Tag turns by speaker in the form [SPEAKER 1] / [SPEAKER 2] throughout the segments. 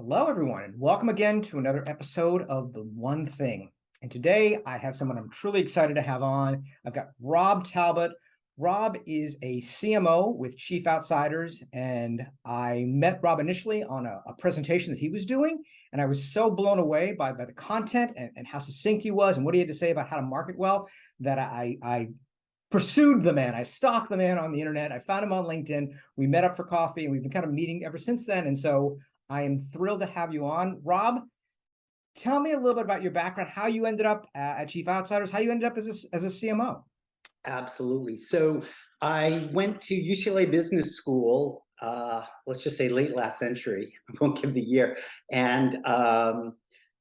[SPEAKER 1] Hello, everyone, and welcome again to another episode of The One Thing. And today I have someone I'm truly excited to have on. I've got Rob Talbot. Rob is a CMO with Chief Outsiders, and I met Rob initially on a presentation that he was doing, and I was so blown away by the content and how succinct he was and what he had to say about how to market well that I pursued the man. I stalked the man on the internet. I found him on LinkedIn. We met up for coffee, and we've been kind of meeting ever since then. And so I am thrilled to have you on. Rob, tell me a little bit about your background, how you ended up at Chief Outsiders, how you ended up as a CMO.
[SPEAKER 2] Absolutely. So I went to UCLA Business School, let's just say late last century, I won't give the year, and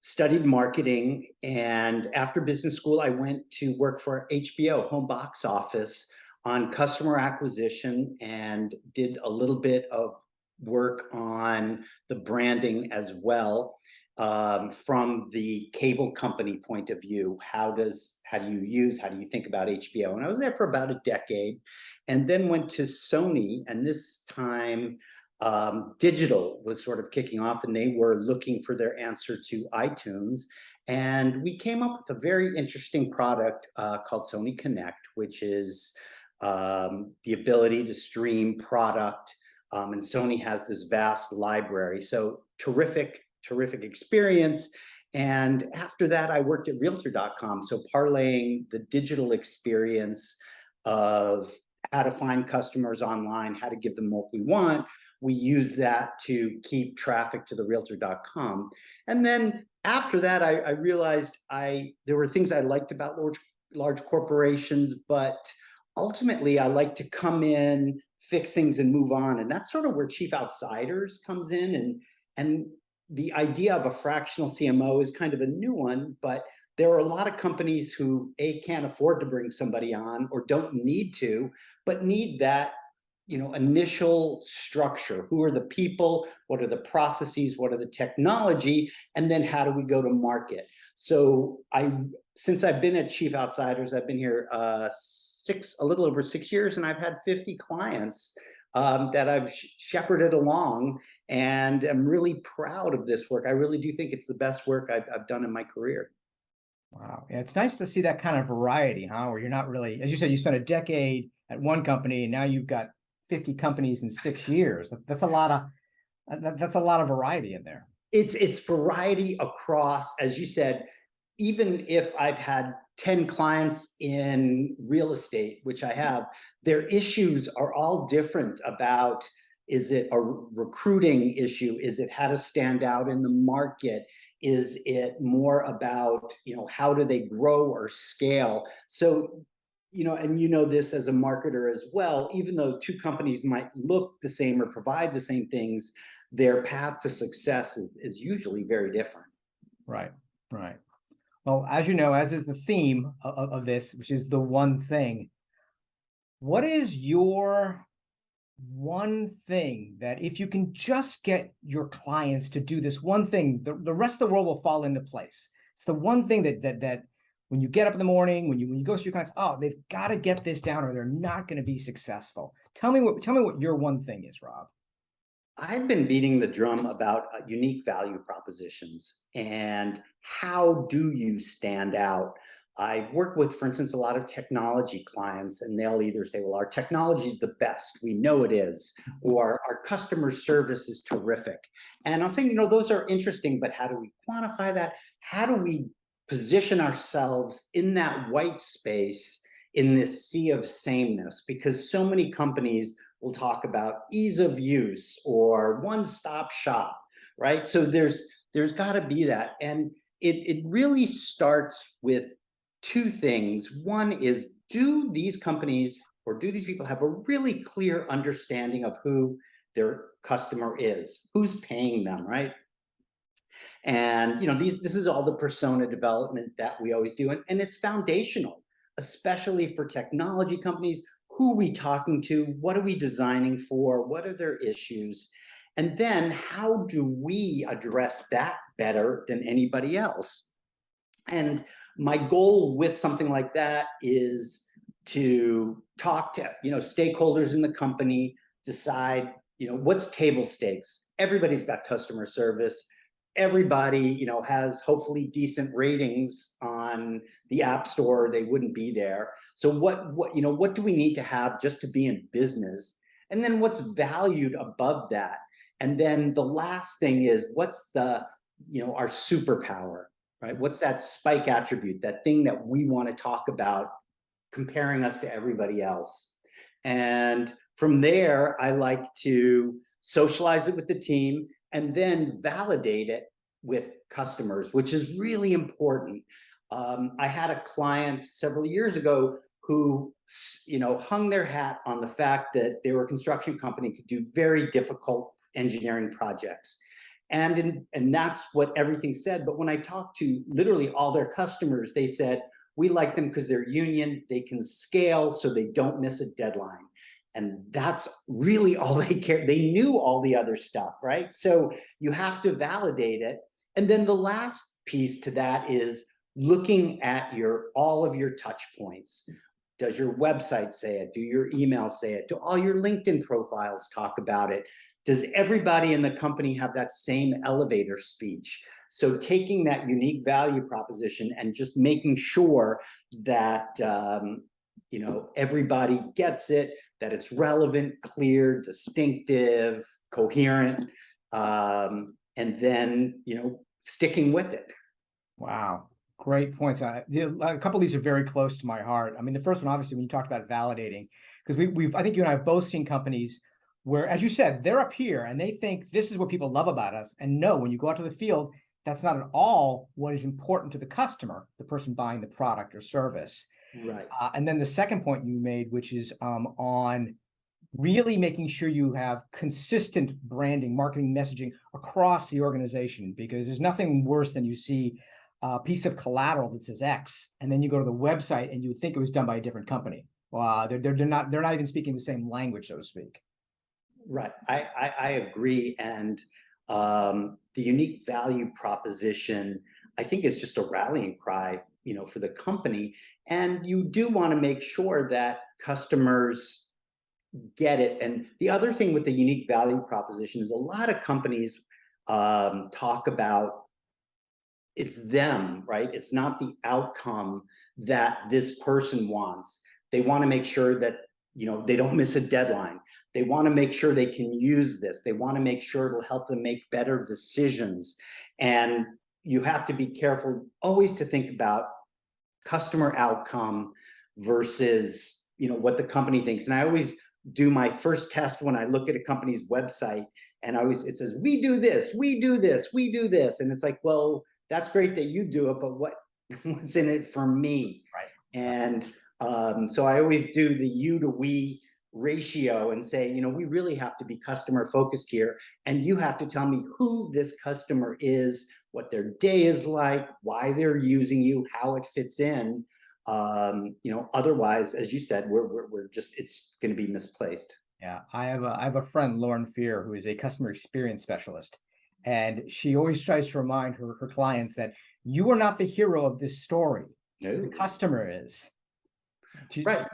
[SPEAKER 2] studied marketing. And after business school, I went to work for HBO, home box office, on customer acquisition and did a little bit of work on the branding as well. From the cable company point of view, how do you think about HBO? And I was there for about a decade, and then went to Sony, and this time digital was sort of kicking off, and they were looking for their answer to iTunes. And we came up with a very interesting product called Sony Connect, which is the ability to stream product. And Sony has this vast library. So terrific experience. And after that, I worked at Realtor.com. So parlaying the digital experience of how to find customers online, how to give them what we want, we use that to keep traffic to the Realtor.com. And then after that, I realized there were things I liked about large corporations, but ultimately I like to come in, fix things, and move on. And that's sort of where Chief Outsiders comes in. And the idea of a fractional CMO is kind of a new one, but there are a lot of companies who can't afford to bring somebody on or don't need to, but need that initial structure. Who are the people? What are the processes? What are the technology? And then how do we go to market? So since I've been at Chief Outsiders, I've been here a little over 6 years, and I've had 50 clients that I've shepherded along, and I'm really proud of this work. I really do think it's the best work I've done in my career.
[SPEAKER 1] Wow. Yeah, it's nice to see that kind of variety, huh? Where you're not really, as you said, you spent a decade at one company, and now you've got 50 companies in 6 years. That's a lot of variety in there.
[SPEAKER 2] It's variety across, as you said. Even if I've had 10 clients in real estate, which I have, their issues are all different. About, is it a recruiting issue? Is it how to stand out in the market? Is it more about, how do they grow or scale? So, and this as a marketer as well, even though two companies might look the same or provide the same things, their path to success is usually very different.
[SPEAKER 1] Right, right. Well, as you know, as is the theme of this, which is the one thing, what is your one thing that if you can just get your clients to do this one thing, the rest of the world will fall into place? It's the one thing that when you get up in the morning, when you go to your clients, oh, they've got to get this down or they're not going to be successful. Tell me what your one thing is, Rob.
[SPEAKER 2] I've been beating the drum about unique value propositions and how do you stand out. I work with, for instance, a lot of technology clients, and they'll either say, well, our technology is the best, we know it is, or our customer service is terrific. And I'll say, those are interesting, but how do we quantify that? How do we position ourselves in that white space in this sea of sameness? Because so many companies will talk about ease of use or one-stop shop, right? So there's got to be that. And it really starts with two things. One is, do these companies or do these people have a really clear understanding of who their customer is, who's paying them, right? And this is all the persona development that we always do, and it's foundational, especially for technology companies. Who are we talking to? What are we designing for? What are their issues? And then how do we address that better than anybody else? And my goal with something like that is to talk to stakeholders in the company, decide what's table stakes? Everybody's got customer service. Everybody, has hopefully decent ratings on the App Store. They wouldn't be there. So what do we need to have just to be in business? And then what's valued above that? And then the last thing is what's our superpower, right? What's that spike attribute, that thing that we want to talk about, comparing us to everybody else? And from there, I like to socialize it with the team and then validate it with customers, which is really important. I had a client several years ago who, hung their hat on the fact that they were a construction company, could do very difficult engineering projects. And that's what everything said. But when I talked to literally all their customers, they said, we like them because they're union, they can scale so they don't miss a deadline. And that's really all they care. They knew all the other stuff, right? So you have to validate it. And then the last piece to that is looking at all of your touch points. Does your website say it? Do your emails say it? Do all your LinkedIn profiles talk about it? Does everybody in the company have that same elevator speech? So taking that unique value proposition and just making sure that everybody gets it, that it's relevant, clear, distinctive, coherent, and then sticking with it.
[SPEAKER 1] Wow, great points. A couple of these are very close to my heart. I mean, the first one, obviously, when you talked about validating, because I think you and I have both seen companies where, as you said, they're up here and they think this is what people love about us. And no, when you go out to the field, that's not at all what is important to the customer, the person buying the product or service.
[SPEAKER 2] Right.
[SPEAKER 1] And then the second point you made, which is on really making sure you have consistent branding, marketing, messaging across the organization, because there's nothing worse than you see a piece of collateral that says X, and then you go to the website and you would think it was done by a different company. They're not even speaking the same language, so to speak.
[SPEAKER 2] Right, I agree, and the unique value proposition, I think, is just a rallying cry, for the company. And you do want to make sure that customers get it. And the other thing with the unique value proposition is a lot of companies talk about it's them, right? It's not the outcome that this person wants. They want to make sure that they don't miss a deadline. They want to make sure they can use this. They want to make sure it'll help them make better decisions. And you have to be careful always to think about customer outcome versus what the company thinks. And I always do my first test when I look at a company's website, and it says, we do this, we do this, we do this. And it's like, well, that's great that you do it, but what's in it for me?
[SPEAKER 1] Right.
[SPEAKER 2] And so I always do the you to we ratio and say, we really have to be customer focused here. And you have to tell me who this customer is, what their day is like, why they're using you, how it fits in. Otherwise, as you said, we're just, it's going to be misplaced.
[SPEAKER 1] Yeah, I have a friend, Lauren Fear, who is a customer experience specialist. And she always tries to remind her clients that you are not the hero of this story.
[SPEAKER 2] No.
[SPEAKER 1] The customer is.
[SPEAKER 2] Right.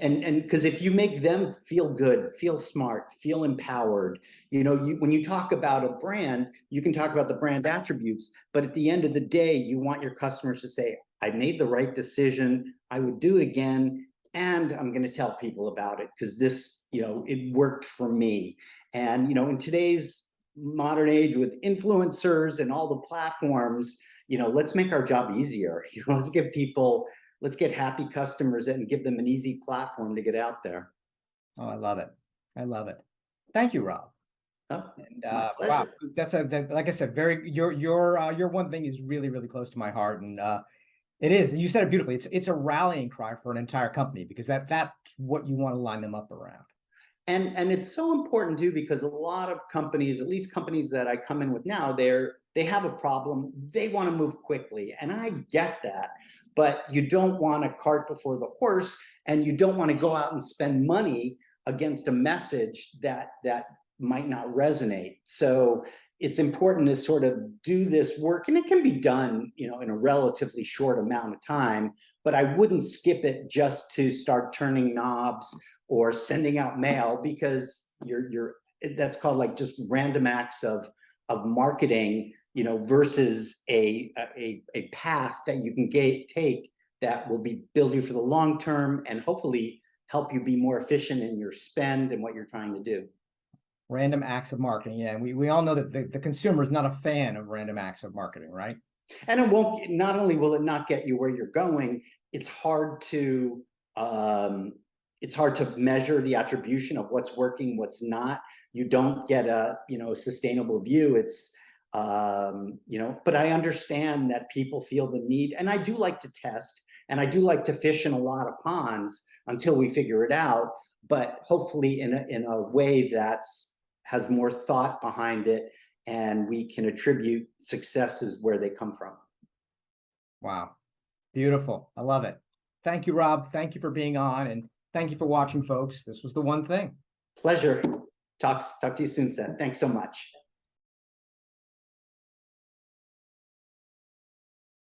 [SPEAKER 2] And because if you make them feel good, feel smart, feel empowered, when you talk about a brand, you can talk about the brand attributes, but at the end of the day, you want your customers to say, I made the right decision, I would do it again, and I'm going to tell people about it because this, it worked for me. And, in today's modern age with influencers and all the platforms, let's make our job easier. Let's get happy customers and give them an easy platform to get out there.
[SPEAKER 1] Oh, I love it. I love it. Thank you, Rob.
[SPEAKER 2] Oh,
[SPEAKER 1] And
[SPEAKER 2] wow,
[SPEAKER 1] that's like I said, your one thing is really, really close to my heart. And it is, you said it beautifully. It's a rallying cry for an entire company, because that's what you want to line them up around.
[SPEAKER 2] And it's so important too, because a lot of companies, at least companies that I come in with now, they have a problem, they want to move quickly. And I get that. But you don't want a cart before the horse, and you don't want to go out and spend money against a message that might not resonate. So it's important to sort of do this work, and it can be done, in a relatively short amount of time, but I wouldn't skip it just to start turning knobs or sending out mail, because you're that's called like just random acts of marketing, you know, versus a path that you can take that will build you for the long term and hopefully help you be more efficient in your spend and what you're trying to do.
[SPEAKER 1] Random acts of marketing. Yeah, and we all know that the consumer is not a fan of random acts of marketing, right?
[SPEAKER 2] And it won't, not only will it not get you where you're going, it's hard to measure the attribution of what's working, what's not. You don't get a, you know, sustainable view. It's, you know, but I understand that people feel the need, and I do like to test, and I do like to fish in a lot of ponds until we figure it out, but hopefully in a way that's has more thought behind it, and we can attribute successes where they come from.
[SPEAKER 1] Wow. Beautiful. I love it. Thank you, Rob. Thank you for being on, and thank you for watching, folks. This was The One Thing.
[SPEAKER 2] Pleasure. Talk to you soon, Seth. Thanks so much.